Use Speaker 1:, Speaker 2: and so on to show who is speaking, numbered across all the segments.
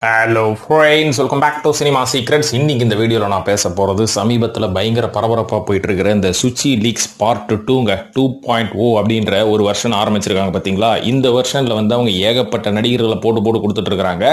Speaker 1: Hello friends, welcome back to cinema secrets. இன்னைக்கு இந்த வீடியோவில் நான் பேச போகிறது சமீபத்தில் பயங்கர பரபரப்பாக போயிட்டு இருக்கிற இந்த சுச்சி லீக்ஸ் பார்ட் 2.0 அப்படின்ற ஒரு வெர்ஷன் ஆரம்பிச்சிருக்காங்க. பார்த்தீங்களா, இந்த வெர்ஷனில் வந்து அவங்க ஏகப்பட்ட நடிகர்களை போட்டு கொடுத்துட்டு இருக்கிறாங்க.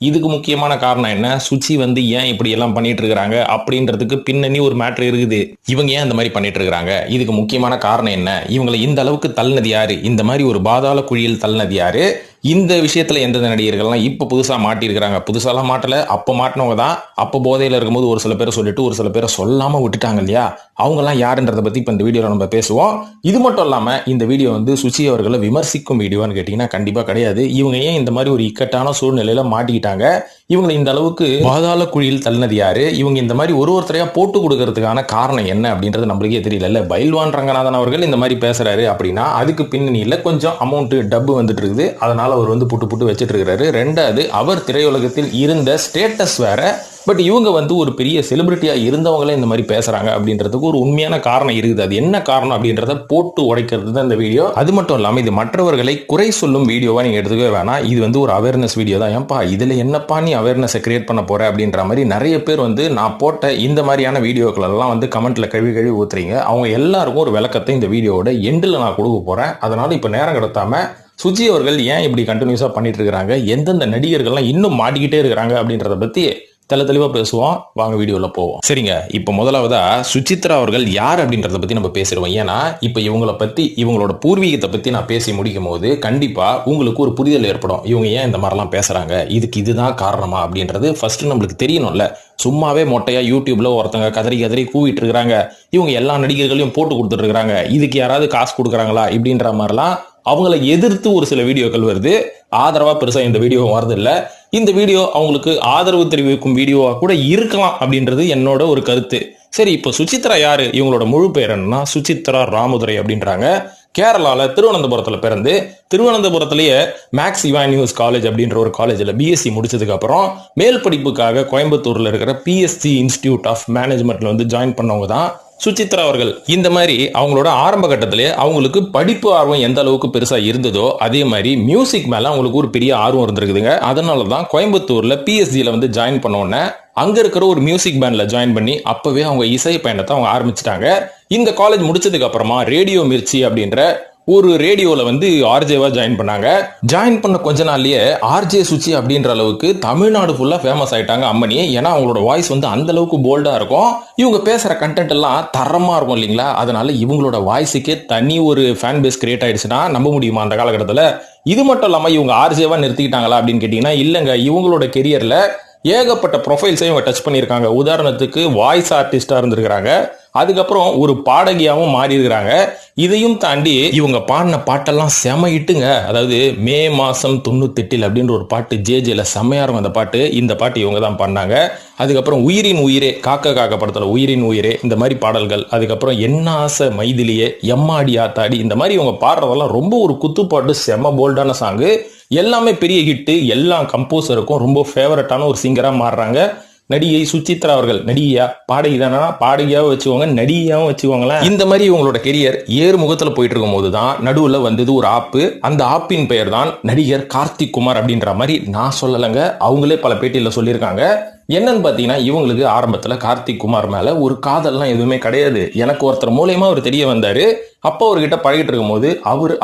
Speaker 1: இதுக்கு முக்கியமான காரணம் என்ன, சுச்சி வந்து ஏன் இப்படி எல்லாம் பண்ணிட்டு இருக்காங்க அப்படின்றதுக்கு பின்னணி ஒரு மேட்ரு இருக்குது. இவங்க ஏன் இந்த மாதிரி பண்ணிட்டு இருக்காங்க, இதுக்கு முக்கியமான காரணம் என்ன, இவங்களை இந்த அளவுக்கு தள்ளினது யாரு, இந்த மாதிரி ஒரு பாதாள குழியில் தள்ளினது யாரு, இந்த விஷயத்துல எந்தெந்த நடிகர்கள்லாம் இப்ப புதுசா மாட்டிருக்கிறாங்க. புதுசாலாம் மாட்டல, அப்ப மாட்டினவங்க தான். அப்ப போதையில இருக்கும்போது ஒரு சில பேரை சொல்லிட்டு ஒரு சில பேரை சொல்லாம விட்டுட்டாங்க இல்லையா, அவங்க எல்லாம் யாருன்றதை பத்தி இப்ப இந்த வீடியோல நம்ம பேசுவோம். இது மட்டும் இல்லாம இந்த வீடியோ வந்து சுச்சி அவர்களை விமர்சிக்கும் வீடியோன்னு கேட்டீங்கன்னா கண்டிப்பா கிடையாது. இவங்க ஏன் இந்த மாதிரி ஒரு இக்கட்டான சூழ்நிலையில மாட்டிக்கிட்டாங்க, இவங்க இந்த அளவுக்கு பாதாள குழியில் தள்ளினது யாரு, இவங்க இந்த மாதிரி ஒருத்தரையா போட்டு கொடுக்கறதுக்கான காரணம் என்ன அப்படின்றது நம்மளுக்கே தெரியல. பைல்வான் ரங்கநாதன் அவர்கள் இந்த மாதிரி பேசுறாரு அப்படின்னா அதுக்கு பின்னணியில கொஞ்சம் அமௌண்ட் டப்பு வந்துட்டு இருக்குது. அதனால அவர் வந்து புட்டு வச்சிட்டு இருக்காரு. ரெண்டாவது, அவர் திரையுலகத்தில் இருந்த ஸ்டேட்டஸ் வேற. பட் இவங்க வந்து ஒரு பெரிய செலிபிரிட்டியா இருந்தவங்களே இந்த மாதிரி பேசுறாங்க அப்படின்றதுக்கு ஒரு உண்மையான காரணம் இருக்குது. அது என்ன காரணம் அப்படின்றத போட்டு உடைக்கிறது தான் இந்த வீடியோ. அது மட்டும் இல்லாம இது மற்றவர்களை குறை சொல்லும் வீடியோவா நீங்க எடுத்துக்கவே வேணாம். இது வந்து ஒரு அவேர்னஸ் வீடியோ தான். ஏன்பா இதுல என்னப்பா நீ அவேர்னஸ் கிரியேட் பண்ண போற அப்படின்ற மாதிரி நிறைய பேர் வந்து நான் போட்ட இந்த மாதிரியான வீடியோக்கள் எல்லாம் வந்து கமெண்ட்ல கழுவி ஊத்துறீங்க. அவங்க எல்லாருக்கும் ஒரு விளக்கத்தை இந்த வீடியோவோட எண்டில் நான் கொடுக்க போறேன். அதனால இப்ப நேரம் கடத்தாம சுஜி அவர்கள் ஏன் இப்படி கண்டினியூஸா பண்ணிட்டு இருக்காங்க, எந்தெந்த நடிகர்கள்லாம் இன்னும் மாட்டிக்கிட்டே இருக்கிறாங்க அப்படின்றத பத்தி தெளிவா பேசுவோம். வாங்க வீடியோல போவோம். சரிங்க, இப்ப முதலாவதா சுசித்ரா அவர்கள் யார் அப்படின்றத பத்தி நம்ம பேசிடுவோம். ஏன்னா இப்ப இவங்கள பத்தி, இவங்களோட பூர்வீகத்தை பத்தி நான் பேசி முடிக்கும் போது கண்டிப்பா உங்களுக்கு ஒரு புரிதல் ஏற்படும். இவங்க ஏன் இந்த மாதிரிலாம் பேசுறாங்க, இதுக்கு இதுதான் காரணமா அப்படின்றது ஃபர்ஸ்ட் நம்மளுக்கு தெரியணும்ல. சும்மாவே மொட்டையா யூடியூப்ல ஒருத்தங்க கதறி கூவிட்டு இருக்கிறாங்க, இவங்க எல்லா நடிகர்களையும் போட்டு கொடுத்துட்டு இருக்காங்க, இதுக்கு யாராவது காசு கொடுக்குறாங்களா இப்படின்ற மாதிரிலாம் அவங்களை எதிர்த்து ஒரு சில வீடியோக்கள் வருது. ஆதரவா பெருசா இந்த வீடியோ வரது இல்ல. இந்த வீடியோ அவங்களுக்கு ஆதரவு தெரிவிக்கும் வீடியோவா கூட இருக்கலாம் அப்படின்றது என்னோட ஒரு கருத்து. சரி, இப்போ சுசித்ரா யாரு, இவங்களோட முழு பேர் என்னன்னா சுசித்ரா ராமதுரை அப்படின்றாங்க. கேரளால திருவனந்தபுரத்துல பிறந்து திருவனந்தபுரத்திலேயே மேக்ஸ் இவானியூஸ் காலேஜ் அப்படின்ற ஒரு காலேஜ்ல பிஎஸ்சி முடிச்சதுக்கு அப்புறம் மேல் படிப்புக்காக கோயம்புத்தூர்ல இருக்கிற பிஎஸ்சி இன்ஸ்டிடியூட் ஆஃப் மேனேஜ்மெண்ட்ல வந்து ஜாயின் பண்ணவங்க தான் சுசித்ரா அவர்கள். இந்த மாதிரி அவங்களோட ஆரம்ப கட்டத்திலே அவங்களுக்கு படிப்பு ஆர்வம் எந்த அளவுக்கு பெருசா இருந்ததோ அதே மாதிரி மியூசிக் மேல அவங்களுக்கு ஒரு பெரிய ஆர்வம் இருந்திருக்குதுங்க. அதனாலதான் கோயம்புத்தூர்ல பிஎஸ்சியில வந்து ஜாயின் பண்ண உடனே அங்க இருக்கிற ஒரு மியூசிக் பேண்ட்ல ஜாயின் பண்ணி அப்பவே அவங்க இசை பயணத்தை அவங்க ஆரம்பிச்சிட்டாங்க. இந்த காலேஜ் முடிச்சதுக்கு அப்புறமா ரேடியோ மிர்ச்சி அப்படின்ற ஒரு ரேடியோல வந்து ஆர்ஜேவா ஜாயின் பண்ணாங்க. ஜாயின் பண்ண கொஞ்ச நாள்லயே ஆர்ஜே சுச்சி அப்படின்ற அளவுக்கு தமிழ்நாடு ஃபுல்லா ஃபேமஸ் ஆயிட்டாங்க அம்மனி. ஏன்னா அவங்களோட வாய்ஸ் வந்து அந்த அளவுக்கு போல்டா இருக்கும், இவங்க பேசுற கண்டென்ட் எல்லாம் தரமா இருக்கும் இல்லைங்களா. அதனால இவங்களோட வாய்ஸுக்கே தனி ஒரு ஃபேன் பேஸ் கிரியேட் ஆயிடுச்சுன்னா நம்ப முடியுமா அந்த காலகட்டத்தில். இது மட்டும் இல்லாம இவங்க ஆர்ஜேவா நிறுத்திக்கிட்டாங்களா அப்படின்னு கேட்டீங்கன்னா இல்லங்க, இவங்களோட கெரியர்ல ஏகப்பட்ட ப்ரொஃபைல்ஸையும் இவங்க டச் பண்ணியிருக்காங்க. உதாரணத்துக்கு வாய்ஸ் ஆர்டிஸ்டா இருந்திருக்கிறாங்க, அதுக்கப்புறம் ஒரு பாடகியாவும் மாறி இருக்கிறாங்க. இதையும் தாண்டி இவங்க பாடின பாட்டெல்லாம் செம இட்டுங்க. அதாவது மே மாசம் 98 அப்படின்ற ஒரு பாட்டு ஜேஜேல செம்மையா இருக்கும் அந்த பாட்டு. இந்த பாட்டு இவங்க தான் பாடினாங்க. அதுக்கப்புறம் உயிரின் உயிரே, காக்க படத்துல உயிரின் உயிரே, இந்த மாதிரி பாடல்கள். அதுக்கப்புறம் என்ன ஆசை மைதிலியே, எம்மாடி ஆத்தாடி, இந்த மாதிரி இவங்க பாடுறதெல்லாம் ரொம்ப ஒரு குத்துப்பாட்டு, செம போல்டான சாங்கு. எல்லாமே பெரிய ஹிட்டு. எல்லா கம்போசருக்கும் ரொம்ப ஃபேவரட்டான ஒரு சிங்கரா மாறுறாங்க. நடிகை சுசித்ரா அவர்கள் நடிகையா பாடகி தானா, பாடகியாவும் வச்சுக்கோங்க, நடிகையாவும் வச்சுக்கோங்களேன். இந்த மாதிரி இவங்களோட கெரியர் ஏறு முகத்துல போயிட்டு இருக்கும் போதுதான் நடுவுல வந்தது ஒரு ஆப்பு. அந்த ஆப்பின் பெயர் தான் நடிகர் கார்த்திக் குமார் அப்படின்ற மாதிரி நான் சொல்லலைங்க, அவங்களே பல பேட்டியில சொல்லியிருக்காங்க. என்னன்னு பாத்தீங்கன்னா இவங்களுக்கு ஆரம்பத்துல கார்த்திக் குமார் மேல ஒரு காதல்லாம் எதுவுமே கிடையாது. எனக்கு ஒருத்தர் மூலியமா அவர் தெரிய வந்தாரு. அப்போ அவர்கிட்ட பழகிட்டு இருக்கும் போது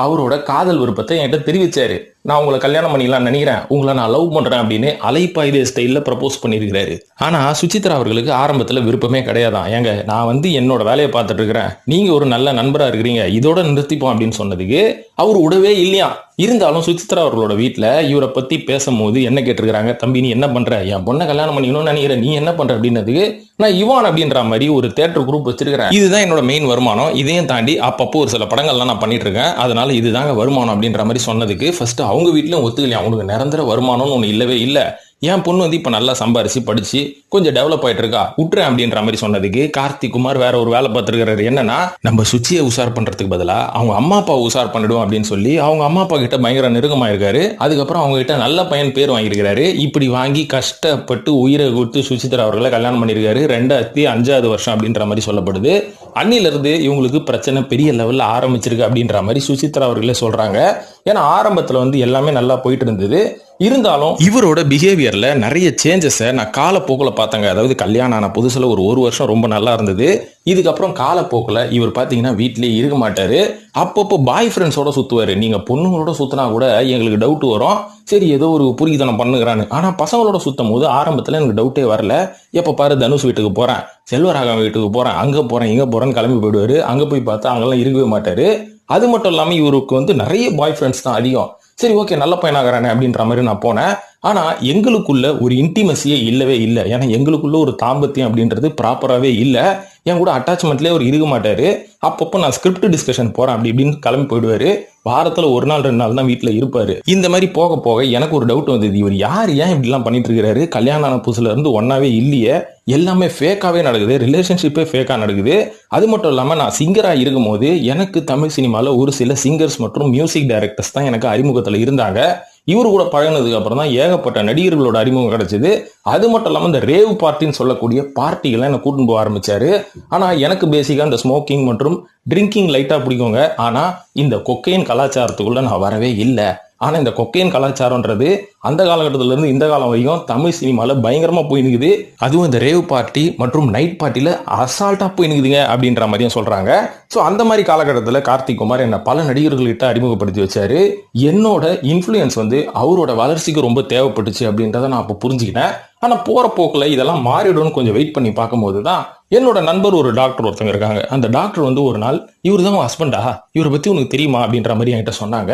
Speaker 1: அவரோட காதல் விருப்பத்தை என்கிட்ட தெரிவிச்சாரு. நான் உங்களை கல்யாணம் பண்ணிக்கலாம் நினைக்கிறேன், உங்களை நான் லவ் பண்றேன் அப்படின்னு அலைப்பாயுதே ஸ்டைல்ல ப்ரப்போஸ் பண்ணிருக்கிறாரு. ஆனா சுசித்ரா அவர்களுக்கு ஆரம்பத்துல விருப்பமே கிடையாதான். ஏங்க, நான் வந்து என்னோட வேலையை பார்த்துட்டு இருக்கிறேன், நீங்க ஒரு நல்ல நண்பரா இருக்கிறீங்க, இதோட நிறுத்திப்போம் அப்படின்னு சொன்னதுக்கு அவர் விடவே இல்லையா. இருந்தாலும் சுசித்ரா அவர்களோட வீட்டுல இவரை பத்தி பேசும்போது என்ன கேட்டிருக்காங்க, தம்பி நீ என்ன பண்ற, என் பொண்ணை கல்யாணம் பண்ணிக்கணும்னு நினைக்கிறேன், நீ என்ன பண்ற அப்படின்னதுக்கு நான் இவான் அப்படின்ற மாதிரி ஒரு தியேட்டர் குரூப் வச்சிருக்கிறேன், இதுதான் என்னோட மெயின் வருமானம், இதையும் தாண்டி அப்பப்போ ஒரு சில படங்கள்லாம் நான் பண்ணிட்டு இருக்கேன், அதனால இதுதாங்க வருமானம் அப்படின்ற மாதிரி சொன்னதுக்கு ஃபர்ஸ்ட் அவங்க வீட்லயும் ஒத்துக்கலையா, அவனுக்கு நிரந்தர வருமானம்னு ஒண்ணு இல்லவே இல்லை, என் பொண்ணு வந்து இப்ப நல்லா சம்பாரிச்சு படிச்சு கொஞ்சம் டெவலப் ஆயிட்டு இருக்கா, விட்டுறேன் அப்படின்ற மாதிரி சொன்னதுக்கு கார்த்திக் குமார் வேற ஒரு வேலை பார்த்துருக்காரு. என்னன்னா நம்ம சுச்சியை உஷார் பண்றதுக்கு பதிலா அவங்க அம்மா அப்பா உஷார் பண்ணிடும் அப்படின்னு சொல்லி அவங்க அம்மா அப்பா கிட்ட பயங்கர நெருக்கமாயிருக்காரு. அதுக்கப்புறம் அவங்க கிட்ட நல்ல பையன் பேர் வாங்கியிருக்காரு. இப்படி வாங்கி கஷ்டப்பட்டு உயிரை கொடுத்து சுசித்ரா அவர்களை கல்யாணம் பண்ணியிருக்காரு. 2005வது வருஷம் அப்படின்ற மாதிரி சொல்லப்படுது. அன்னில இருந்து இவங்களுக்கு பிரச்சனை பெரிய லெவல்ல ஆரம்பிச்சிருக்கு அப்படின்ற மாதிரி சுசித்ரா அவர்களே சொல்றாங்க. ஏன்னா ஆரம்பத்துல வந்து எல்லாமே நல்லா போயிட்டு இருந்தது. இருந்தாலும் இவரோட பிஹேவியர்ல நிறைய சேஞ்சஸை நான் காலப்போக்கில் பார்த்தேங்க. அதாவது கல்யாணம் ஆன புதுசுல ஒரு வருஷம் ரொம்ப நல்லா இருந்தது. இதுக்கப்புறம் காலப்போக்கில் இவர் பார்த்தீங்கன்னா வீட்லயே இருக்க மாட்டாரு. அப்பப்போ பாய் ஃப்ரெண்ட்ஸோட சுத்துவாரு. நீங்க பொண்ணுங்களோட சுத்தினா கூட எங்களுக்கு டவுட் வரும், சரி ஏதோ ஒரு புரிதனம் பண்ணுகிறான்னு. ஆனா பசங்களோட சுத்தும் போது ஆரம்பத்துல எனக்கு டவுட்டே வரல. எப்ப பாரு தனுஷ் வீட்டுக்கு போறேன், செல்வராகவன் வீட்டுக்கு போறேன், அங்க போறேன் இங்க போறேன்னு கிளம்பி போயிடுவாரு. அங்க போய் பார்த்தா அங்கெல்லாம் இருக்கவே மாட்டாரு. அது மட்டும் இல்லாம இவருக்கு வந்து நிறைய பாய் ஃப்ரெண்ட்ஸ் தான் அதிகம். சரி ஓகே நல்ல பையனாகிறானே அப்படின்ற மாதிரி நான் போனேன். ஆனா எங்களுக்குள்ள ஒரு இன்டிமசியே இல்லவே இல்லை. ஏன்னா எங்களுக்குள்ள ஒரு தாம்பத்தியம் அப்படின்றது ப்ராப்பராகவே இல்லை. என் கூட அட்டாச்மெண்ட்லேயே அவர் இருக்க மாட்டாரு. அப்பப்போ நான் ஸ்கிரிப்ட் டிஸ்கஷன் போறேன் அப்படி இப்படின்னு கிளம்பி போயிடுவாரு. வாரத்துல ஒரு நாள் 2 நாள் தான் வீட்டுல இருப்பாரு. இந்த மாதிரி போக போக எனக்கு ஒரு டவுட் வந்தது, இவர் யார் ஏன் இப்படி எல்லாம் பண்ணிட்டு இருக்கிறாரு? கல்யாணம் ஆன புதுசுல இருந்து ஒன்னாவே இல்லையே, எல்லாமே ஃபேக்காவே நடக்குது, ரிலேஷன்ஷிப்பே ஃபேக்கா நடக்குது. அது மட்டும் இல்லாம நான் சிங்கரா இருக்கும் போது எனக்கு தமிழ் சினிமால ஒரு சில சிங்கர்ஸ் மற்றும் மியூசிக் டைரக்டர்ஸ் தான் எனக்கு அறிமுகத்துல இருந்தாங்க. இவரு கூட பழகினதுக்கு அப்புறம் தான் ஏகப்பட்ட நடிகர்களோட அறிமுகம் கிடைச்சது. அது மட்டும் இல்லாம இந்த ரேவ் பார்ட்டின்னு சொல்லக்கூடிய பார்ட்டிகளை என்ன கூட்டிட்டு போக ஆரம்பிச்சாரு. ஆனா எனக்கு பேசிக்கா இந்த ஸ்மோக்கிங் மற்றும் ட்ரிங்கிங் லைட்டா பிடிக்குங்க. ஆனா இந்த கொக்கைன் கலாச்சாரத்துக்குள்ள நான் வரவே இல்லை. ஆனா இந்த கொக்கைன் கலாச்சாரம்ன்றது அந்த காலகட்டத்தில இருந்து இந்த காலம் வரைக்கும் தமிழ் சினிமால பயங்கரமா போய் நிக்குது. அதுவும் இந்த ரேவ் பார்ட்டி மற்றும் நைட் பார்ட்டில அசால்ட்டா போய் நிக்குதுங்க அப்படின்ற மாதிரியும் சொல்றாங்க. சோ அந்த மாதிரி காலகட்டத்தில் கார்த்திக் குமார் என்ன பல நடிகர்கள்கிட்ட அறிமுகப்படுத்தி வச்சாரு. என்னோட இன்ஃப்ளூயன்ஸ் வந்து அவரோட வளர்ச்சிக்கு ரொம்ப தேவைப்பட்டுச்சு அப்படின்றத நான் அப்போ புரிஞ்சுக்கிட்டேன். ஆனா போற போக்குல இதெல்லாம் மாறிடும்னு கொஞ்சம் வெயிட் பண்ணி பார்க்கும்போது தான் என்னோட நண்பர் ஒரு டாக்டர் ஒருத்தங்க இருக்காங்க. அந்த டாக்டர் வந்து ஒரு நாள் இவர் தான் ஹஸ்பண்டா, இவரை பத்தி உனக்கு தெரியுமா அப்படின்ற மாதிரி என்கிட்ட சொன்னாங்க.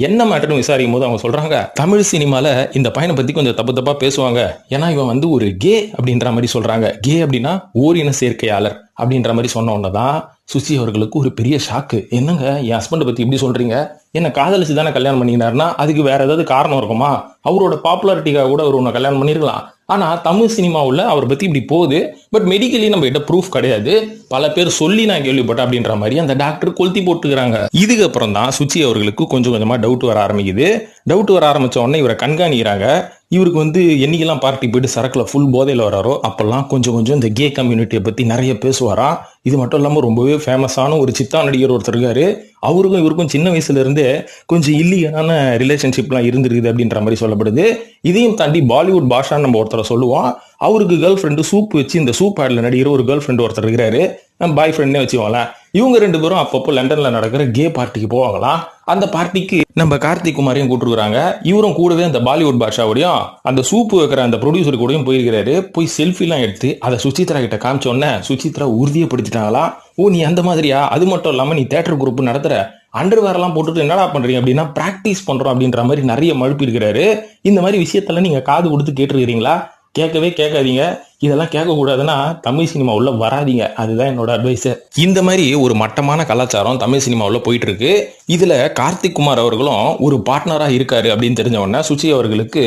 Speaker 1: என்ன மேட்டர்னு விசாரிக்கும் போது அவங்க சொல்றாங்க, தமிழ் சினிமால இந்த பையனை பத்தி கொஞ்சம் தப்பு தப்பா பேசுவாங்க, ஏன்னா இவன் வந்து ஒரு கே அப்படின்ற மாதிரி சொல்றாங்க. கே அப்படின்னா ஓரின சேர்க்கையாளர் அப்படின்ற மாதிரி சொன்ன உடனேதான் சுசி அவர்களுக்கு ஒரு பெரிய ஷாக்கு. என்னங்க என் ஹஸ்பண்டை பத்தி இப்படி சொல்றீங்க? என்ன காதலிச்சு தானே கல்யாணம் பண்ணினாருன்னா அதுக்கு வேற ஏதாவது காரணம் இருக்குமா? அவரோட பாப்புலாரிட்டிக்காக கூட அவர் உன்னை கல்யாணம் பண்ணிருக்கலாம். ஆனா தமிழ் சினிமாவுல அவரை பத்தி இப்படி போகுது, பட் மெடிக்கலி நம்ம கிட்ட ப்ரூஃப் கிடையாது, பல பேர் சொல்லி நான் கேள்விப்பட்டேன் அப்படின்ற மாதிரி அந்த டாக்டர் கொளுத்தி போட்டுக்கிறாங்க. இதுக்கப்புறம் தான் சுச்சி அவர்களுக்கு கொஞ்சம் கொஞ்சமா டவுட் வர ஆரம்பிக்குது. டவுட் வர ஆரம்பிச்ச உடனே இவரை கண்காணிக்கிறாங்க. இவருக்கு வந்து என்னைக்கெல்லாம் பார்ட்டி போயிட்டு சரக்குல ஃபுல் போதையில் வராரோ அப்பெல்லாம் கொஞ்சம் கொஞ்சம் இந்த கே கம்யூனிட்டியை பத்தி நிறைய பேசுவாராம். இது மட்டும் இல்லாம ரொம்பவே ஃபேமஸான ஒரு சித்தா நடிகர் ஒருத்தர் இருக்காரு. அவருக்கும் இவருக்கும் சின்ன வயசுல இருந்தே கொஞ்சம் இல்லீகலான ரிலேஷன்ஷிப்லாம் இருந்திருக்குது அப்படின்ற மாதிரி சொல்லப்படுது. இதையும் தாண்டி பாலிவுட் பாஷான்னு நம்ம ஒருத்தரை சொல்லுவோம். அவருக்கு கேர்ள் ஃப்ரெண்டு சூப் வச்சு இந்த சூப் ஆட்ல நடிகிற ஒரு கேர்ள் ஃப்ரெண்டு ஒருத்தர் இருக்கிறாரு. பாய் ஃப்ரெண்ட்னே வச்சுக்கோங்களேன். இவங்க 2 பேரும் அப்பப்போ லண்டன்ல நடக்கிற கே பார்ட்டிக்கு போவாங்களாம். அந்த பார்ட்டிக்கு நம்ம கார்த்திக் குமாரையும் கூப்பிட்டுருக்காங்க. இவரும் கூடவே அந்த பாலிவுட் பாஷாவோடையும் அந்த சூப்பு வைக்கிற அந்த ப்ரொடியூசர் கூடயும் போயிருக்கிறாரு. போய் செல்ஃபிலாம் எடுத்து அதை சுசித்ரா கிட்ட காமிச்சோன்னே சுசித்ரா உறுதியப்படுத்திட்டாங்களாம், ஓ நீ அந்த மாதிரியா, அது மட்டும் இல்லாம நீ தியேட்டர் குரூப் நடத்துற, அண்டர்வேர் எல்லாம் போட்டுட்டு என்னடா பண்றீங்க அப்படின்னா பிராக்டிஸ் பண்றோம் அப்படின்ற மாதிரி நிறைய மழுப்பி இருக்கிறாரு. இந்த மாதிரி விஷயத்தெல்லாம் நீங்க காது கொடுத்து கேட்டுருக்கிறீங்களா? கேட்கவே கேட்காதீங்க. இதெல்லாம் கேட்கக்கூடாதுன்னா தமிழ் சினிமா உள்ள வராதிங்க. அதுதான் என்னோட அட்வைஸ். இந்த மாதிரி ஒரு மட்டமான கலாச்சாரம் தமிழ் சினிமா உள்ள போயிட்டு இருக்கு. இதுல கார்த்திக் குமார் அவர்களும் ஒரு பார்ட்னரா இருக்காரு அப்படின்னு தெரிஞ்ச உடனே சுச்சி அவர்களுக்கு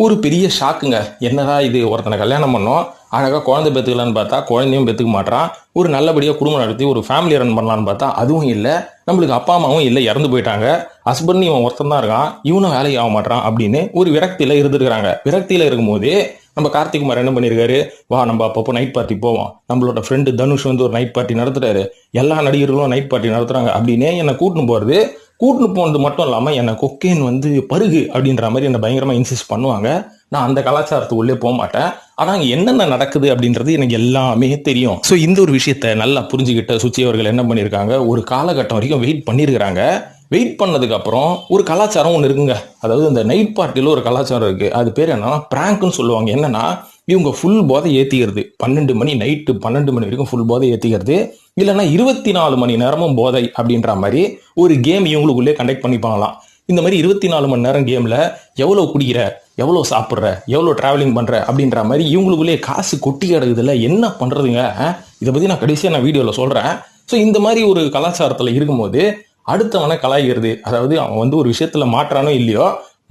Speaker 1: ஒரு பெரிய ஷாக்குங்க. என்னடா இது, ஒருத்தனை கல்யாணம் பண்ணோம், அழகா குழந்தை பெற்றுக்கலான்னு பார்த்தா குழந்தையும் பெற்றுக்க மாட்டான், ஒரு நல்லபடியா குடும்பம் நடத்தி ஒரு ஃபேமிலி ரன் பண்ணலான்னு பார்த்தா அதுவும் இல்லை, நம்மளுக்கு அப்பா அம்மாவும் இல்லை, இறந்து போயிட்டாங்க, ஹஸ்பண்ட் இவன் ஒருத்தன் தான் இருக்கான், இவனும் வேலைக்கு ஆக மாட்டான் அப்படின்னு ஒரு விரக்தியில இருந்துருக்காங்க. விரக்தியில இருக்கும்போது நம்ம கார்த்திக் குமார் என்ன பண்ணிருக்காரு, வா நம்ம அப்பப்போ நைட் பார்ட்டி போவோம், நம்மளோட ஃப்ரெண்டு தனுஷ் வந்து ஒரு நைட் பார்ட்டி நடத்துறாரு, எல்லா நடிகர்களும் நைட் பார்ட்டி நடத்துறாங்க அப்படின்னு என்னை கூட்டின்னு போறது. கூட்டின்னு போனது மட்டும் இல்லாம என்னை கொக்கைன் வந்து பருகு அப்படின்ற மாதிரி என்ன பயங்கரமா இன்சிஸ்ட் பண்ணுவாங்க. நான் அந்த கலாச்சாரத்துக்குள்ளே போக மாட்டேன். ஆனா அங்க என்னென்ன நடக்குது அப்படின்றது எனக்கு எல்லாமே தெரியும். ஸோ இந்த ஒரு விஷயத்த நல்லா புரிஞ்சுக்கிட்ட சுச்சி அவர்கள் என்ன பண்ணியிருக்காங்க, ஒரு காலகட்டம் வரைக்கும் வெயிட் பண்ணியிருக்கிறாங்க. வெயிட் பண்ணதுக்கு அப்புறம் ஒரு கலாச்சாரம் ஒன்று இருக்குங்க. அதாவது இந்த நைட் பார்ட்டியில் ஒரு கலாச்சாரம் இருக்கு. அது பேர் என்னன்னா பிராங்க்னு சொல்லுவாங்க. என்னன்னா இவங்க ஃபுல் போதை ஏற்றிக்கிறது, 12 மணி நைட்டு 12 மணி வரைக்கும் ஃபுல் போதை ஏற்றிக்கிறது, இல்லைன்னா 24 மணி நேரமும் போதை அப்படின்ற மாதிரி ஒரு கேம் இவங்களுக்குள்ளே கண்டக்ட் பண்ணிப்பாங்களாம். இந்த மாதிரி 24 மணி நேரம் கேமில் எவ்வளோ குடிக்கிற, எவ்வளோ சாப்பிட்ற, எவ்வளோ டிராவலிங் பண்ணுற அப்படின்ற மாதிரி இவங்களுக்குள்ளே காசு கொட்டி கிடக்குதுல, என்ன பண்ணுறதுங்க, இதை பற்றி நான் கடைசியாக நான் வீடியோவில் சொல்கிறேன். ஸோ இந்த மாதிரி ஒரு கலாச்சாரத்தில் இருக்கும்போது அடுத்தவனை கலாய்கிறது, அதாவது அவன் வந்து ஒரு விஷயத்துல மாற்றானோ இல்லையோ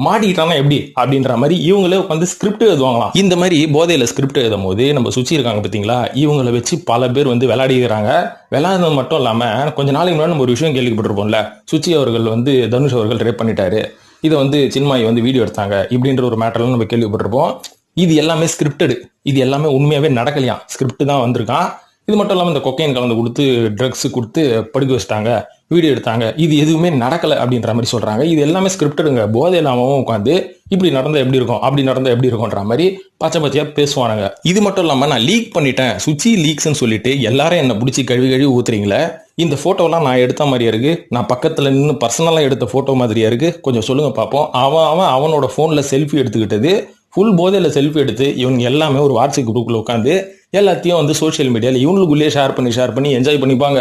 Speaker 1: மாட்டிக்கிட்டானா எப்படி அப்படின்ற மாதிரி இவங்களே உட்காந்து ஸ்கிரிப்ட் எழுதுவாங்களாம். இந்த மாதிரி போதையில ஸ்கிரிப்ட் எழுதும் போது நம்ம சுச்சி இருக்காங்க பார்த்தீங்களா, இவங்களை வச்சு பல பேர் வந்து விளையாடிக்கிறாங்க. விளையாடுறது மட்டும் இல்லாம கொஞ்ச நாளைக்கு முன்னாடி நம்ம ஒரு விஷயம் கேள்விப்பட்டிருப்போம்ல, சுச்சி அவர்கள் வந்து தனுஷ் அவர்கள் ரேப் பண்ணிட்டாரு, இதை வந்து சின்மாய் வந்து வீடியோ எடுத்தாங்க இப்படின்ற ஒரு மேட்டர்லாம் நம்ம கேள்விப்பட்டிருப்போம். இது எல்லாமே ஸ்கிரிப்டடு, இது எல்லாமே உண்மையாவே நடக்கலையாம், ஸ்கிரிப்ட் தான் வந்திருக்கான். இது மட்டும் இல்லாமல் இந்த கொக்கைன் கலந்து கொடுத்து ட்ரக்ஸ் கொடுத்து படுக்க வச்சுட்டாங்க, வீடியோ எடுத்தாங்க, இது எதுவுமே நடக்கலை அப்படின்ற மாதிரி சொல்றாங்க. இது எல்லாமே ஸ்கிரிப்டுங்க. போதை இல்லாமல் உட்காந்து இப்படி நடந்தா எப்படி இருக்கும், அப்படி நடந்தா எப்படி இருக்கும்ன்ற மாதிரி பச்சை பச்சையா பேசுவானுங்க. இது மட்டும் இல்லாமல் நான் லீக் பண்ணிட்டேன், சுச்சி லீக்ஸ்ன்னு சொல்லிட்டு எல்லாரும் என்னை பிடிச்சி கழுவி ஊத்துறீங்களே, இந்த போட்டோலாம் நான் எடுத்த மாதிரியா இருக்கு, நான் பக்கத்துல நின்று பர்சனலாக எடுத்த போட்டோ மாதிரியா இருக்கு, கொஞ்சம் சொல்லுங்க பார்ப்போம். அவனோட போன்ல செல்ஃபி எடுத்துக்கிட்டது, ஃபுல் போதையில் செல்ஃபி எடுத்து இவங்க எல்லாமே ஒரு வாட்ஸ்அப் குரூப்ல உட்காந்து எல்லாத்தையும் வந்து சோஷியல் மீடியாவில் இவங்களுக்குள்ளேயே ஷேர் பண்ணி என்ஜாய் பண்ணிப்பாங்க.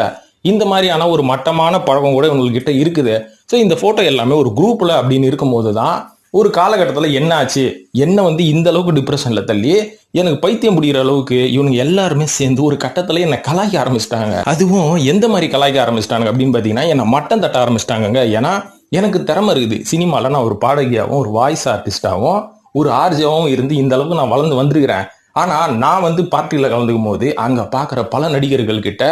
Speaker 1: இந்த மாதிரியான ஒரு மட்டமான பழக்கம் கூட இவங்ககிட்ட இருக்குது. ஸோ இந்த போட்டோ எல்லாமே ஒரு குரூப்ல அப்படின்னு இருக்கும்போது தான் ஒரு காலகட்டத்தில் என்ன ஆச்சு, என்ன வந்து இந்த அளவுக்கு டிப்ரெஷன்ல தள்ளி எனக்கு பைத்தியம் பிடிக்கிற அளவுக்கு இவங்க எல்லாருமே சேர்ந்து ஒரு கட்டத்தில் என்னை கலாய்க்க ஆரம்பிச்சிட்டாங்க. அதுவும் எந்த மாதிரி கலாய்க்க ஆரம்பிச்சிட்டாங்க அப்படின்னு பார்த்தீங்கன்னா, என்னை மட்டம் தட்ட ஆரம்பிச்சிட்டாங்க. ஏன்னா எனக்கு திறமை இருக்குது, சினிமாவில் நான் ஒரு பாடகியாகவும் ஒரு வாய்ஸ் ஆர்டிஸ்டாகவும் ஒரு ஆர்ஜாவும் இருந்து இந்த அளவுக்கு நான் வளர்ந்து வந்திருக்கிறேன். ஆனா நான் வந்து பார்ட்டியில கலந்துக்கும் போது அங்க பாக்குற பல நடிகர்கள் கிட்ட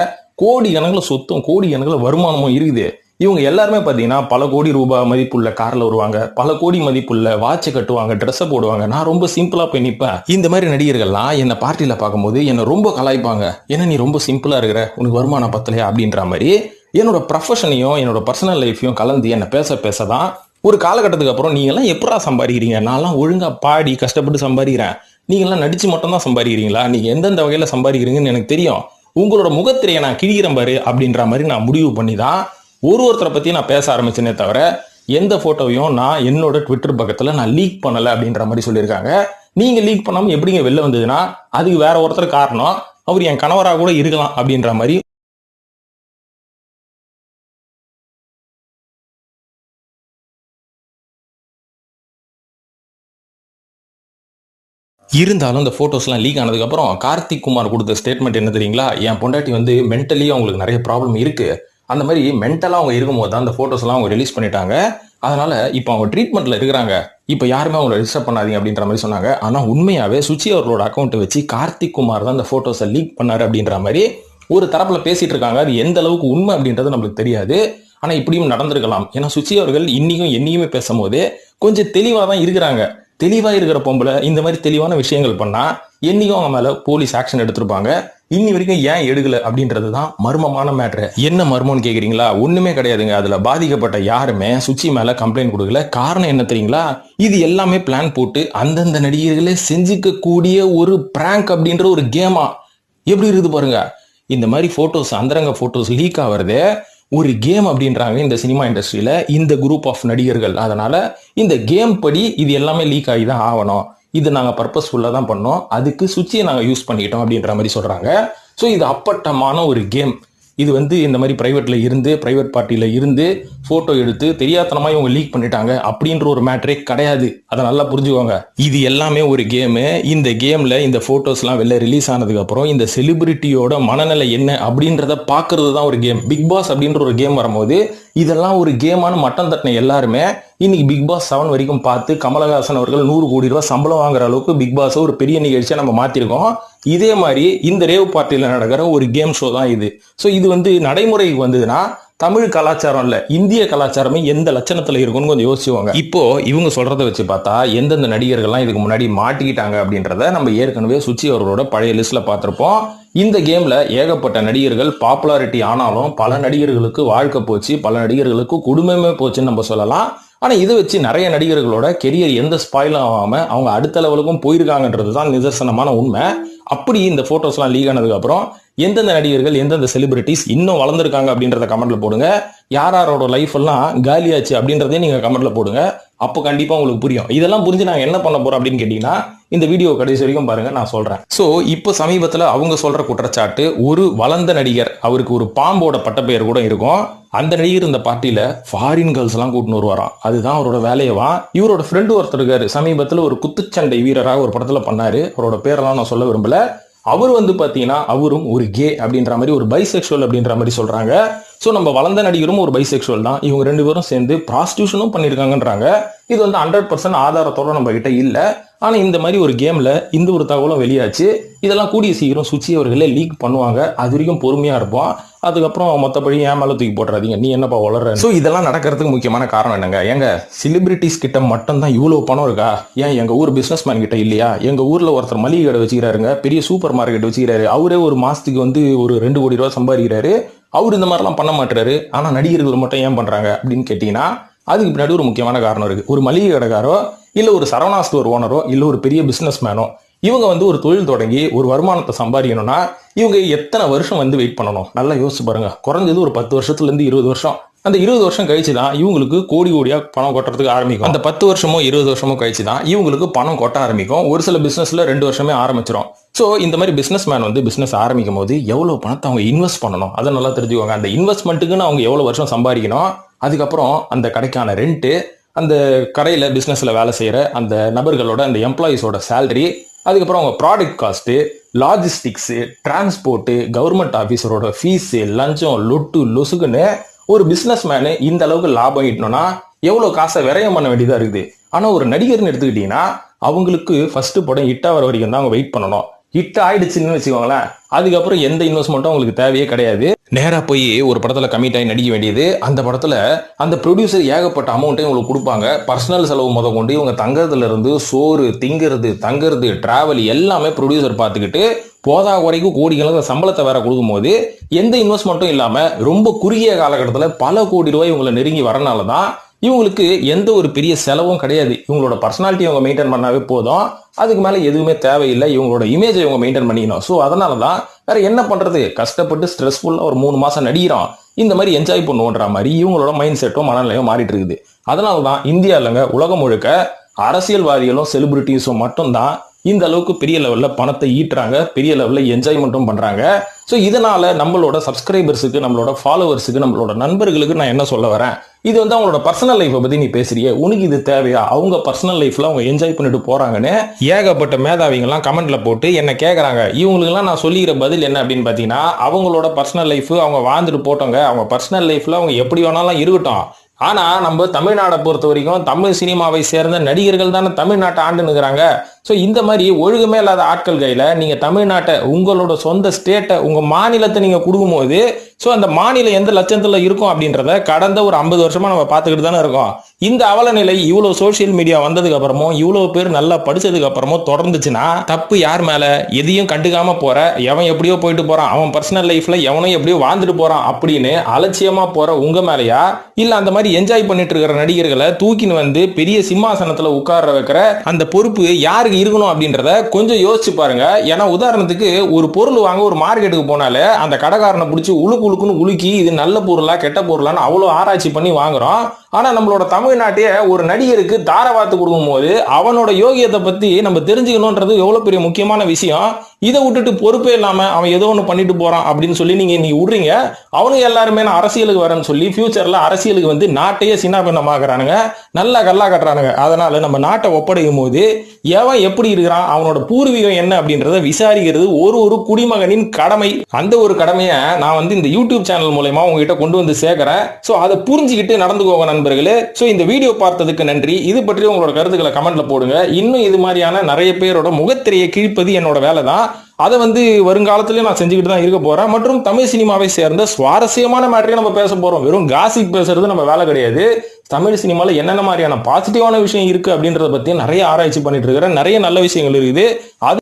Speaker 1: கோடி கணக்கில் சொத்தும் கோடி கணக்கில் வருமானமும் இருக்குது. இவங்க எல்லாருமே பாத்தீங்கன்னா பல கோடி ரூபாய் மதிப்புள்ள கார்ல வருவாங்க, பல கோடி மதிப்புள்ள வாட்சை கட்டுவாங்க, ட்ரெஸ்ஸை போடுவாங்க. நான் ரொம்ப சிம்பிளா போய் நிற்பேன். இந்த மாதிரி நடிகர்கள்லாம் என்ன பார்ட்டியில பார்க்கும்போது என்ன ரொம்ப கலாய்ப்பாங்க. ஏன்னா நீ ரொம்ப சிம்பிளா இருக்கிற, உனக்கு வருமானம் பத்தலையா அப்படின்ற மாதிரி என்னோட ப்ரொஃபஷனையும் என்னோட பர்சனல் லைஃபையும் கலந்து என்ன பேசதான் ஒரு காலகட்டத்துக்கு அப்புறம் நீங்கெல்லாம் எப்படா சம்பாதிக்கிறீங்க, நான்லாம் ஒழுங்கா பாடி கஷ்டப்பட்டு சம்பாதிக்கிறேன், நீங்கெல்லாம் நடிச்சு மட்டும் தான் சம்பாதிக்கிறீங்களா, நீங்க எந்தெந்த வகையில சம்பாதிக்கிறீங்கன்னு எனக்கு தெரியும், உங்களோட முகத்திரையை நான் கிழிக்கிறேன் பாரு அப்படின்ற மாதிரி நான் முடிவு பண்ணி தான் ஒருத்தரை பத்தி நான் பேச ஆரம்பிச்சேனே தவிர எந்த போட்டோவையும் நான் என்னோட ட்விட்டர் பக்கத்துல நான் லீக் பண்ணல அப்படின்ற மாதிரி சொல்லியிருக்காங்க. நீங்க லீக் பண்ணாம எப்படிங்க வெளில வந்ததுன்னா அதுக்கு வேற ஒருத்தர் காரணம், அவர் என் கணவராக கூட இருக்கலாம் அப்படின்ற மாதிரி. இருந்தாலும் இந்த போட்டோஸ்லாம் லீக் ஆனதுக்கு அப்புறம் கார்த்திக் குமார் கொடுத்த ஸ்டேட்மெண்ட் என்ன தெரியுங்களா, என் பொண்டாட்டி வந்து மென்டலி அவங்களுக்கு நிறைய ப்ராப்ளம் இருக்கு, அந்த மாதிரி மென்டலா அவங்க இருக்கும்போது தான் அந்த போட்டோஸ் எல்லாம் அவங்க ரிலீஸ் பண்ணிட்டாங்க, அதனால இப்போ அவங்க ட்ரீட்மெண்ட்ல இருக்கிறாங்க, இப்போ யாருமே அவங்களை டிஸ்டர்ப் பண்ணாதீங்க அப்படின்ற மாதிரி சொன்னாங்க. ஆனா உண்மையாவே சுச்சி அவர்களோட அக்கௌண்ட்டை வச்சு கார்த்திக் குமார் தான் அந்த போட்டோஸை லீக் பண்ணாரு அப்படின்ற மாதிரி ஒரு தரப்புல பேசிட்டு இருக்காங்க. அது எந்த அளவுக்கு உண்மை அப்படின்றது நம்மளுக்கு தெரியாது. ஆனா இப்படியும் நடந்திருக்கலாம். ஏன்னா சுச்சி அவர்கள் இன்னைக்கும் என்னைக்குமே பேசும்போது கொஞ்சம் தெளிவா தான் இருக்கிறாங்க. தெளிவா இருக்கிற பொம்பளை இந்த மாதிரி தெளிவான விஷயங்கள் பண்ணா என்னைக்கும் அவங்க மேல போலீஸ் ஆக்ஷன் எடுத்திருப்பாங்க. இன்னி வரைக்கும் ஏன் எடுக்கல அப்படின்றது தான் மர்மமான மேட்ரு. என்ன மர்மம்னு கேக்குறீங்களா? ஒண்ணுமே கிடையாதுங்க. அதுல பாதிக்கப்பட்ட யாருமே சுச்சி மேல கம்ப்ளைண்ட் கொடுக்கல. காரணம் என்ன தெரியுங்களா? இது எல்லாமே பிளான் போட்டு அந்தந்த நடிகர்களே செஞ்சுக்க கூடிய ஒரு பிராங்க் அப்படின்ற ஒரு கேமா எப்படி இருக்குது பாருங்க. இந்த மாதிரி போட்டோஸ், அந்தரங்க போட்டோஸ் லீக் ஆகுறது ஒரு கேம் அப்படின்றாங்க இந்த சினிமா இண்டஸ்ட்ரியில இந்த குரூப் ஆஃப் நடிகர்கள். அதனால இந்த கேம் படி இது எல்லாமே லீக் ஆகி தான் ஆகணும், இது நாங்கள் பர்பஸ்ஃபுல்லாக தான் பண்ணோம், அதுக்கு சுவிட்சை நாங்கள் யூஸ் பண்ணிக்கிட்டோம் அப்படின்ற மாதிரி சொல்றாங்க. ஸோ இது அப்பட்டமான ஒரு கேம். இது வந்து இந்த மாதிரி பிரைவேட் பார்ட்டியில இருந்து போட்டோ எடுத்து தெரியாதனமா இவங்க லீக் பண்ணிட்டாங்க அப்படின்ற ஒரு மேட்டரே கிடையாது. அதை நல்லா புரிஞ்சுக்கோங்க. இது எல்லாமே ஒரு கேமு. இந்த கேம்ல இந்த போட்டோஸ் எல்லாம் வெளில ரிலீஸ் ஆனதுக்கு அப்புறம் இந்த செலிபிரிட்டியோட மனநிலை என்ன அப்படின்றத பாக்குறது தான் ஒரு கேம். பிக் பாஸ் அப்படின்ற ஒரு கேம் வரும்போது இதெல்லாம் ஒரு கேமான மட்டம் தட்டின எல்லாருமே இன்னைக்கு பிக் பாஸ் 7 வரைக்கும் பார்த்து கமலஹாசன் அவர்கள் 100 கோடி ரூபாய் சம்பளம் வாங்குற அளவுக்கு பிக் பாஸ் ஒரு பெரிய நிகழ்ச்சியா நம்ம மாத்திருக்கோம். இதே மாதிரி இந்த ரேவ் பார்ட்டியில நடக்கிற ஒரு கேம் ஷோ தான் இது. ஸோ இது வந்து நடைமுறைக்கு வந்ததுன்னா தமிழ் கலாச்சாரம் இல்ல, இந்திய கலாச்சாரமே எந்த லட்சணத்துல இருக்கும்னு கொஞ்சம் யோசிச்சுவாங்க. இப்போ இவங்க சொல்றதை வச்சு பார்த்தா எந்தெந்த நடிகர்கள்லாம் இதுக்கு முன்னாடி மாட்டிக்கிட்டாங்க அப்படின்றத நம்ம ஏற்கனவே சுச்சி அவர்களோட பழைய லிஸ்ட்ல பார்த்திருப்போம். இந்த கேம்ல ஏகப்பட்ட நடிகர்கள் பாப்புலாரிட்டி ஆனாலும் பல நடிகர்களுக்கு வாழ்க்கை போச்சு, பல நடிகர்களுக்கு குடும்பமே போச்சுன்னு நம்ம சொல்லலாம். ஆனா இதை வச்சு நிறைய நடிகர்களோட கெரியர் எந்த ஸ்பாயிலும் ஆகாம அவங்க அடுத்த லெவலுக்கும் போயிருக்காங்கன்றது தான் நிதர்சனமான உண்மை. அப்படி இந்த போட்டோஸ்லாம் லீக் ஆனதுக்கு அப்புறம் எந்தெந்த நடிகர்கள் எந்தெந்த செலிபிரிட்டிஸ் இன்னும் வளர்ந்துருக்காங்க அப்படின்றத கமெண்ட்ல போடுங்க. யாரோட லைஃப் எல்லாம் காலியாச்சு அப்படின்றதையும் நீங்க கமெண்ட்ல போடுங்க. அப்போ கண்டிப்பா உங்களுக்கு புரியும். இதெல்லாம் புரிஞ்சு நாங்க என்ன பண்ண போறோம் அப்படின்னு கேட்டீங்கன்னா இந்த வீடியோ கடைசி வரைக்கும் பாருங்க, நான் சொல்றேன். சோ இப்போ சமீபத்துல அவங்க சொல்ற குற்றச்சாட்டு, ஒரு வளர்ந்த நடிகர், அவருக்கு ஒரு பாம்போட பட்டப்பெயர் கூட இருக்கும், அந்த நடிகர் இந்த பார்ட்டியில ஃபாரின் கேர்ள்ஸ் எல்லாம் கூட்டின்னு வருவாராம். அதுதான் அவரோட வேலையவா. இவரோட ஃப்ரெண்டு ஒருத்தர் இருக்காரு, சமீபத்துல ஒரு குத்துச்சண்டை வீரராக ஒரு படத்துல பண்ணாரு, அவரோட பேரெல்லாம் நான் சொல்ல விரும்பல. அவர் வந்து பாத்தீங்கன்னா அவரும் ஒரு கே அப்படின்ற மாதிரி, ஒரு பைசெக்சுவல் அப்படின்ற மாதிரி சொல்றாங்க. ஸோ நம்ம வளர்ந்த நடிகரும் ஒரு பைசெக்சுவல் தான். இவங்க 2 பேரும் சேர்ந்து ப்ராஸ்டியூஷனும் பண்ணியிருக்காங்கன்றாங்க. இது வந்து 100% ஆதாரத்தோட நம்ம கிட்ட இல்லை. ஆனால் இந்த மாதிரி ஒரு கேமில் இந்த ஒரு தகவலும் வெளியாச்சு. இதெல்லாம் கூடிய சீக்கிரம் சுச்சி அவர்களே லீக் பண்ணுவாங்க. அது வரைக்கும் பொறுமையாக இருப்போம். அதுக்கப்புறம் மொத்தப்படி ஏன் மேலே தூக்கி போட்டுறாதீங்க, நீ என்னப்பா வளர்ற. ஸோ இதெல்லாம் நடக்கிறதுக்கு முக்கியமான காரணம் என்னங்க? எங்க செலிபிரிட்டிஸ் கிட்ட மட்டும்தான் இவ்வளோ பணம் இருக்கா? ஏன் எங்கள் ஊர் பிஸ்னஸ் மேன் கிட்ட இல்லையா? எங்கள் ஊரில் ஒருத்தர் மளிகை கடை வச்சுக்கிறாருங்க, பெரிய சூப்பர் மார்க்கெட் வச்சுக்கிறாரு. அவரே ஒரு மாதத்துக்கு வந்து ஒரு 2 கோடி ரூபா சம்பாதிக்கிறாரு. அவர் இந்த மாதிரிலாம் பண்ண மாட்டுறாரு. ஆனால் நடிகர்கள் மட்டும் ஏன் பண்ணுறாங்க அப்படின்னு கேட்டிங்கன்னா, அதுக்கு பின்னாடி ஒரு முக்கியமான காரணம் இருக்குது. ஒரு மளிகை கடைக்காரோ இல்லை ஒரு சரவணா ஸ்டோர் ஓனரோ இல்லை ஒரு பெரிய பிஸ்னஸ் மேனோ இவங்க வந்து ஒரு தொழில் தொடங்கி ஒரு வருமானத்தை சம்பாதிக்கணும்னா இவங்க எத்தனை வருஷம் வந்து வெயிட் பண்ணணும்? நல்லா யோசிச்சு பாருங்க. குறைஞ்சது ஒரு 10 வருஷத்துலேருந்து 20 வருஷம். அந்த 20 வருஷம் கழிச்சு தான் இவங்களுக்கு கோடி கோடியா பணம் கொட்டுறதுக்கு ஆரம்பிக்கும். அந்த 10 வருஷமோ 20 வருஷமோ கழிச்சு தான் இவங்களுக்கு பணம் கொட்ட ஆரம்பிக்கும். ஒரு சில பிசினஸ்ல 2 வருஷமே ஆரம்பிச்சிடும். ஸோ இந்த மாதிரி பிசினஸ் மேன் வந்து பிசினஸ் ஆரம்பிக்கும் போது எவ்வளவு பணத்தை அவங்க இன்வெஸ்ட் பண்ணணும் அதை நல்லா தெரிஞ்சுக்கோங்க. அந்த இன்வெஸ்ட்மெண்ட்டுக்குன்னு அவங்க எவ்வளவு வருஷம் சம்பாதிக்கணும், அதுக்கப்புறம் அந்த கடைக்கான ரெண்ட்டு, அந்த கடையில பிசினஸ்ல வேலை செய்யற அந்த நபர்களோட அந்த எம்ப்ளாயிஸோட சேலரி, அதுக்கப்புறம் அவங்க product cost, logistics, transport, government ஆஃபீஸரோட ஃபீஸு, லஞ்சம், லொட்டு லொசுக்குன்னு ஒரு பிசினஸ் மேனு இந்த அளவுக்கு லாபம் ஈட்டணும்னா எவ்வளோ காசை விரயம் பண்ண வேண்டியதாக இருக்குது. ஆனால் ஒரு நடிகர்னு எடுத்துக்கிட்டீங்கன்னா அவங்களுக்கு ஃபர்ஸ்ட் படம் ஹிட் ஆகிற வரைக்கும் தான் அவங்க வெயிட் பண்ணணும். ஹிட் ஆயிடுச்சுன்னு வச்சுக்கோங்களேன், அதுக்கப்புறம் எந்த இன்வெஸ்ட்மெண்ட்டும் அவங்களுக்கு தேவையே கிடையாது. நேராக போய் ஒரு படத்தில் கமிட் ஆகி நடிக்க வேண்டியது. அந்த படத்தில் அந்த ப்ரொடியூசர் ஏகப்பட்ட அமௌண்ட்டை உங்களுக்கு கொடுப்பாங்க. பர்சனல் செலவு முத கொண்டு இவங்க தங்கறதுல இருந்து சோறு, திங்கிறது, தங்கறது, டிராவல் எல்லாமே ப்ரொடியூசர் பார்த்துக்கிட்டு போதா வரைக்கும் கோடிக்கணக்கில் சம்பளத்தை வேற கொடுக்கும் போது எந்த இன்வெஸ்ட்மெண்ட்டும் இல்லாமல் ரொம்ப குறுகிய காலகட்டத்தில் பல கோடி ரூபாய் இவங்களை நெருங்கி வரனால தான் இவங்களுக்கு எந்த ஒரு பெரிய செலவும் கிடையாது. இவங்களோட பர்சனாலிட்டி இவங்க மெயின்டைன் பண்ணாவே போதும். அதுக்கு மேலே எதுவுமே தேவையில்லை. இவங்களோட இமேஜை இவங்க மெயின்டைன் பண்ணிக்கணும். ஸோ அதனால தான் வேற என்ன பண்றது, கஷ்டப்பட்டு ஸ்ட்ரெஸ்ஃபுல்லாக ஒரு 3 மாசம் நடிக்கிறோம், இந்த மாதிரி என்ஜாய் பண்ணுவோன்ற மாதிரி இவங்களோட மைண்ட் செட்டும் மனநிலையும் மாறிட்டு இருக்குது. அதனால தான் இந்தியா இல்லைங்க, உலகம் முழுக்க அரசியல்வாதிகளும் செலிபிரிட்டிஸும் மட்டும்தான் இந்த அளவுக்கு பெரிய லெவலில் பணத்தை ஈட்டுறாங்க, பெரிய லெவலில் என்ஜாய்மெண்ட்டும் பண்ணுறாங்க. ஸோ இதனால நம்மளோட சப்ஸ்கிரைபர்ஸுக்கு, நம்மளோட ஃபாலோவர்ஸுக்கு, நம்மளோட நண்பர்களுக்கு நான் என்ன சொல்ல வரேன், இது வந்து அவங்களோட பர்சனல் லைஃப்பை பற்றி நீ பேசுறியே, உனக்கு இது தேவையா? அவங்க பர்சனல் லைஃப்பில் அவங்க என்ஜாய் பண்ணிட்டு போகிறாங்கன்னு ஏகப்பட்ட மேதாவிங்கெல்லாம் கமெண்ட்ல போட்டு என்ன கேட்குறாங்க. இவங்களுக்குலாம் நான் சொல்லிக்கிற பதில் என்ன அப்படின்னு பார்த்தீங்கன்னா, அவங்களோட பர்சனல் லைஃப் அவங்க வாழ்ந்துட்டு போட்டோங்க, அவங்க பர்சனல் லைஃப்பில் அவங்க எப்படி வேணாலும் இருக்கட்டும். ஆனா நம்ம தமிழ்நாடை பொறுத்த வரைக்கும் தமிழ் சினிமாவை சேர்ந்த நடிகர்கள் தானே தமிழ்நாட்டை ஆண்டுனுங்கிறாங்க. ஸோ இந்த மாதிரி ஒழுங்குமே இல்லாத ஆட்கள் கையில் நீங்கள் தமிழ்நாட்டை, உங்களோட சொந்த ஸ்டேட்டை, உங்கள் மாநிலத்தை நீங்கள் கொடுக்கும்போது ஸோ அந்த மாநிலம் எந்த லட்சத்தில் இருக்கும் அப்படின்றத கடந்த ஒரு 50 வருஷமா நம்ம பார்த்துக்கிட்டு தானே இருக்கோம். இந்த அவல நிலை இவ்வளோ சோசியல் மீடியா வந்ததுக்கு அப்புறமும் இவ்வளோ பேர் நல்லா படிச்சதுக்கு அப்புறமும் தொடர்ந்துச்சுன்னா தப்பு யார் மேலே? எதையும் கண்டுக்காம போற எவன் எப்படியோ போயிட்டு போறான், அவன் பர்சனல் லைஃப்ல எவனும் எப்படியோ வாழ்ந்துட்டு போறான் அப்படின்னு அலட்சியமா போற உங்க மேலையா, இல்ல அந்த மாதிரி என்ஜாய் பண்ணிட்டு இருக்கிற நடிகர்களை தூக்கின்னு வந்து பெரிய சிம்மாசனத்துல உட்கார வைக்கிற அந்த பொறுப்பு யாருக்கு இருக்கணும் அப்படின்றத கொஞ்சம் யோசிச்சு பாருங்க. ஏன்னா உதாரணத்துக்கு ஒரு பொருள் வாங்க ஒரு மார்க்கெட்டுக்கு போனாலே அந்த கடைக்காரனை பிடிச்சி உழுக்குன்னு உலுக்கி இது நல்ல பொருளா கெட்ட பொருளான்னு அவ்வளோ ஆராய்ச்சி பண்ணி வாங்குறோம். ஆனா நம்மளோட தமிழ்நாட்டையே ஒரு நடிகருக்கு தாரவாத்து கொடுக்கும் போது அவனோட யோகியத்தை பத்தி நம்ம தெரிஞ்சுக்கணும்ன்றது எவ்வளவு பெரிய முக்கியமான விஷயம். இதை விட்டுட்டு பொறுப்பே இல்லாம அவன் ஏதோ ஒன்று பண்ணிட்டு போறான் அப்படின்னு சொல்லி நீங்க விடுறீங்க. அவனுக்கு எல்லாருமே நான் அரசியலுக்கு வரேன்னு சொல்லி ஃபியூச்சர்ல அரசியலுக்கு வந்து நாட்டையே சின்னாபின்னமாக்குறானுங்க, நல்லா கல்லா கட்டுறானுங்க. அதனால நம்ம நாட்டை ஒப்படைக்கும் போது எவன் எப்படி இருக்கிறான், அவனோட பூர்வீகம் என்ன அப்படின்றத விசாரிக்கிறது ஒரு குடிமகனின் கடமை. அந்த ஒரு கடமையை நான் வந்து இந்த யூடியூப் சேனல் மூலமா உங்ககிட்ட கொண்டு வந்து சேர்க்கிறேன். ஸோ அதை புரிஞ்சுக்கிட்டு நடந்துக்கோங்க நண்பர்களே. ஸோ இந்த வீடியோ பார்த்ததுக்கு நன்றி. இது பற்றி உங்களோட கருத்துக்களை கமெண்ட்ல போடுங்க. இன்னும் இது மாதிரியான நிறைய பேரோட முகத்திரையை கிழிப்பது என்னோட வேலை தான். அதை வந்து வருங்காலத்திலேயே நான் செஞ்சுக்கிட்டு தான் இருக்க போறேன். மற்றும் தமிழ் சினிமாவை சேர்ந்த சுவாரஸ்யமான மேட்டரையும் நம்ம பேச போறோம். வெறும் காசிப் பேசுறது நம்ம வேலை கிடையாது. தமிழ் சினிமாவில் என்னென்ன மாதிரியான பாசிட்டிவான விஷயம் இருக்கு அப்படின்றத பத்தி நிறைய ஆராய்ச்சி பண்ணிட்டு இருக்கிறேன். நிறைய நல்ல விஷயங்கள் இருக்குது. அது